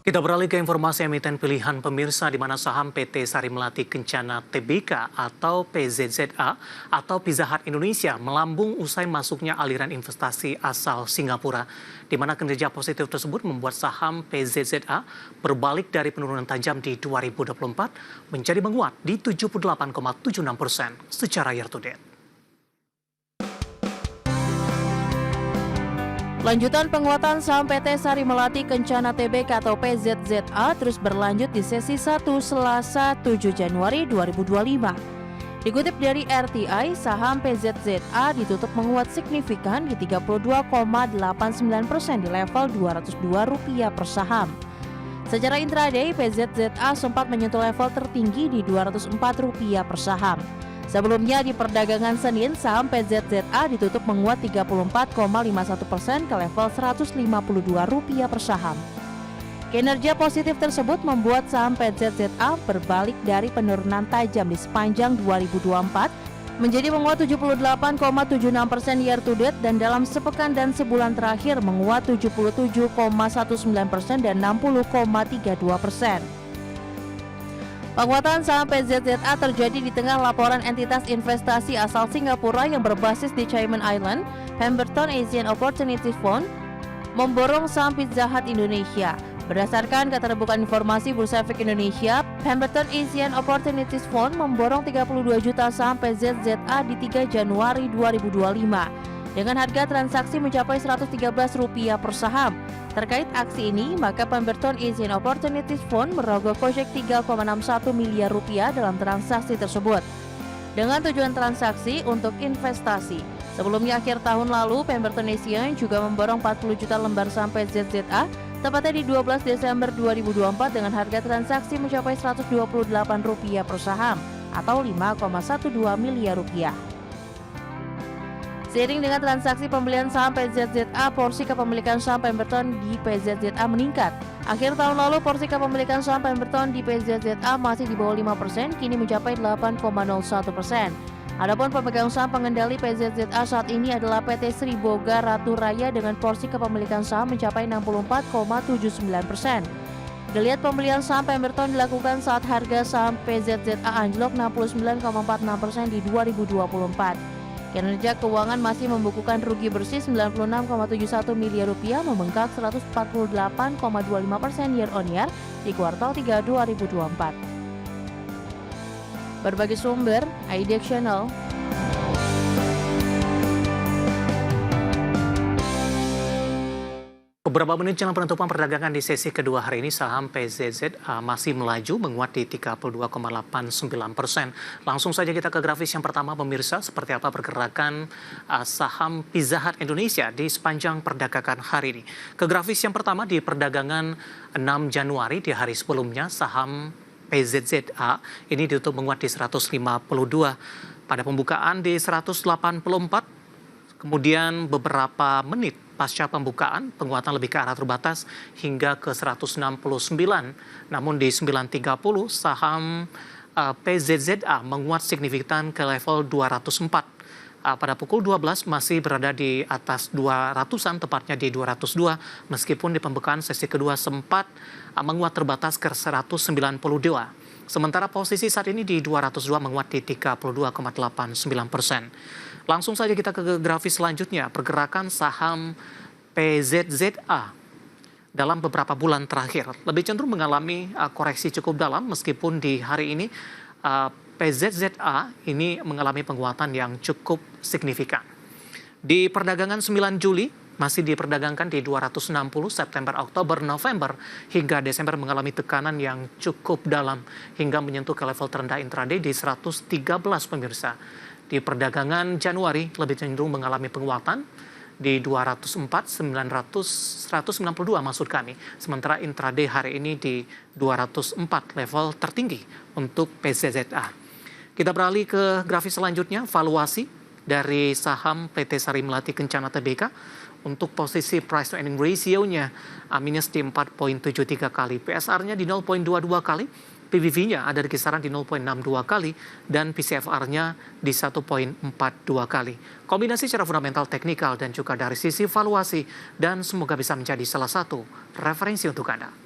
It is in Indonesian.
Kita beralih ke informasi emiten pilihan pemirsa di mana saham PT Sari Melati Kencana Tbk atau PZZA atau Pizza Hut Indonesia melambung usai masuknya aliran investasi asal Singapura. Di mana kinerja positif tersebut membuat saham PZZA berbalik dari penurunan tajam di 2024 menjadi menguat di 78,76% secara year to date. Lanjutan penguatan saham PT Sari Melati Kencana Tbk atau PZZA terus berlanjut di sesi 1 Selasa 7 Januari 2025. Dikutip dari RTI, saham PZZA ditutup menguat signifikan di 32,89% di level Rp202 per saham. Secara intraday, PZZA sempat menyentuh level tertinggi di Rp204 per saham. Sebelumnya di perdagangan Senin, saham PZZA ditutup menguat 34,51% ke level Rp152 per saham. Kinerja positif tersebut membuat saham PZZA berbalik dari penurunan tajam di sepanjang 2024 menjadi menguat 78,76% year to date dan dalam sepekan dan sebulan terakhir menguat 77,19% dan 60,32%. Penguatan saham PZZA terjadi di tengah laporan entitas investasi asal Singapura yang berbasis di Cayman Island, Pemberton Asian Opportunity Fund, memborong saham Pizza Hut Indonesia. Berdasarkan keterbukaan informasi Bursa Efek Indonesia, Pemberton Asian Opportunity Fund memborong 32 juta saham PZZA di 3 Januari 2025 dengan harga transaksi mencapai Rp113 per saham. Terkait aksi ini, maka Pemberton Asian Opportunity Fund merogoh kocek Rp3,61 miliar dalam transaksi tersebut dengan tujuan transaksi untuk investasi. Sebelumnya akhir tahun lalu, Pemberton Asian juga memborong 40 juta lembar saham PZZA tepatnya di 12 Desember 2024 dengan harga transaksi mencapai Rp128 per saham atau Rp5,12 miliar. Seiring dengan transaksi pembelian saham PZZA, porsi kepemilikan saham Pemberton di PZZA meningkat. Akhir tahun lalu, porsi kepemilikan saham Pemberton di PZZA masih di bawah 5%, kini mencapai 8,01%. Adapun pemegang saham pengendali PZZA saat ini adalah PT Sri Boga Ratu Raya dengan porsi kepemilikan saham mencapai 64,79%. Geliat pembelian saham Pemberton dilakukan saat harga saham PZZA anjlok 69,46% di 2024. Kinerja keuangan masih membukukan rugi bersih Rp96,71 miliar, membengkak 148,25% year on year di kuartal 3 2024. Berbagai sumber, IDX Channel. Beberapa menit jelang penutupan perdagangan di sesi kedua hari ini, saham PZZA masih melaju menguat di 32,89%. Langsung saja kita ke grafis yang pertama, pemirsa, seperti apa pergerakan saham Pizza Hut Indonesia di sepanjang perdagangan hari ini. Ke grafis yang pertama di perdagangan 6 Januari di hari sebelumnya, saham PZZA ini ditutup menguat di 152. Pada pembukaan di 184. Kemudian beberapa menit pasca pembukaan, penguatan lebih ke arah terbatas hingga ke 169. Namun di 9.30 saham PZZA menguat signifikan ke level 204. Pada pukul 12 masih berada di atas 200-an, tepatnya di 202, meskipun di pembukaan sesi kedua sempat menguat terbatas ke 192. Sementara posisi saat ini di 202 menguat di 32,89%. Langsung saja kita ke grafis selanjutnya, pergerakan saham PZZA dalam beberapa bulan terakhir lebih cenderung mengalami koreksi cukup dalam, meskipun di hari ini PZZA ini mengalami penguatan yang cukup signifikan. Di perdagangan 9 Juli masih diperdagangkan di 260, September, Oktober, November, hingga Desember mengalami tekanan yang cukup dalam hingga menyentuh ke level terendah intraday di 113, pemirsa. Di perdagangan Januari lebih cenderung mengalami penguatan di 204, 192 maksud kami. Sementara intraday hari ini di 204, level tertinggi untuk PZZA. Kita beralih ke grafis selanjutnya, valuasi dari saham PT Sari Melati Kencana Tbk. Untuk posisi price to earning ratio-nya minus di 4,73 kali, PSR-nya di 0,22 kali, PBV-nya ada di kisaran di 0,62 kali, dan PCFR-nya di 1,42 kali. Kombinasi secara fundamental, teknikal, dan juga dari sisi valuasi, dan semoga bisa menjadi salah satu referensi untuk Anda.